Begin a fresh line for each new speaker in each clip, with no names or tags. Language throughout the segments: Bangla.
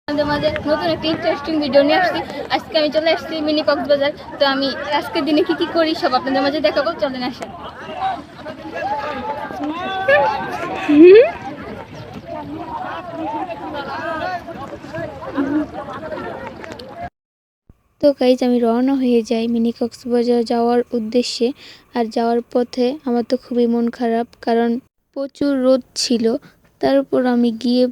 আমাদের মাঝে নতুন একটা ইন্টারেস্টিং ভিডিও নিয়ে আসছি। আজকে আমি চলে আসছি মিনি কক্সবাজার। তো আমি আজকের দিনে কি কি করি সব আপনাদের মাঝে দেখাবো, চলেন আসেন। তো গাইজ আমি রওনা হয়ে যাই মিনি কক্সবাজার যাওয়ার উদ্দেশ্যে। আর যাওয়ার পথে আমার তো খুবই মন খারাপ, কারণ প্রচুর রোদ ছিল। তারপর আমি গিয়ে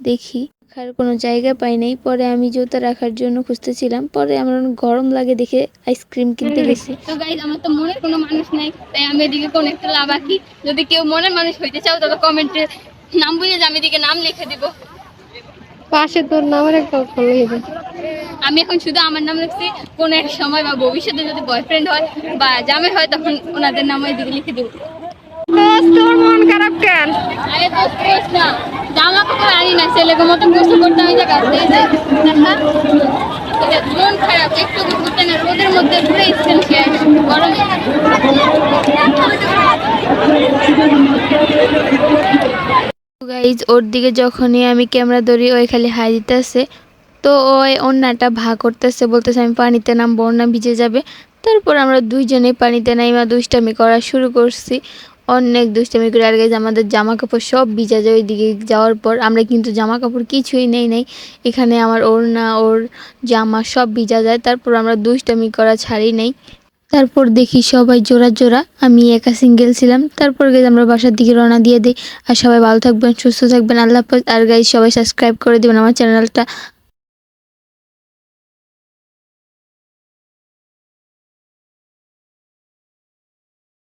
দেখি রাখার কোনো জায়গা পাই নাই। পরে আমি জুতা রাখার জন্য খুঁজতেছিলাম, পরে আমার অনেক গরম লাগে দেখে আইসক্রিম কিনতে গেছি। তো গাইজ আমার তো মনের কোনো মানুষ নাই, তাই আমি এদিকে কোনো একটা লাভ আঁকি। যদি কেউ মনের মানুষ হইতে চাও তবে কমেন্টে নাম বলে যে আমি এদিকে নাম লিখে দিব।
পাশে তোর নামের একটা অক্ষর লিখে দে।
আমি এখন শুধু আমার নাম লিখছি, কোনো এক সময় বা ভবিষ্যতে যদি বয়ফ্রেন্ড হয় বা জামাই হয় তখন ওনাদের নাম এদিকে লিখে দেবো।
তোর মন খারাপ কেন?
আরে দোস্ত কইস না, জামা কাপড় আনি না, ছেলেকে মতো গোসল করতে আমি যে গাছ দিয়ে যাই। মন খারাপ একটু ঘুরতে না, রোদের মধ্যে ঘুরে স্কিন শেষ গরমে। গাইজ ওর দিকে যখনই আমি ক্যামেরা ধরি ওই খালি হাই দিতেছে। তো ওই ওড়নাটা ভাগ করতেছে, বলতেছে আমি পানিতে নামবো, ওড়না ভিজে যাবে। তারপর আমরা দুইজনে পানিতে নাইমা দুষ্টামি করা শুরু করছি। অনেক দুষ্টামি করে। আর গাইজ আমাদের জামা কাপড় সব ভিজা যায় ওই দিকে যাওয়ার পর। আমরা কিন্তু জামা কাপড় কিছুই নেই। এখানে আমার ওড়না ওর জামা সব ভিজা যায়। তারপর আমরা দুষ্টামি করা ছাড়ি নেই। তারপর দেখি সবাই জোড়া জোড়া, আমি একা সিঙ্গেল ছিলাম। তারপর গাইজ আমরা বাসার দিকে রওনা দিয়ে দিই। আর সবাই ভালো থাকবেন, সুস্থ থাকবেন, আল্লাহ হাফেজ। আর গাইজ সবাই সাবস্ক্রাইব করে দিবেন আমার চ্যানেলটা।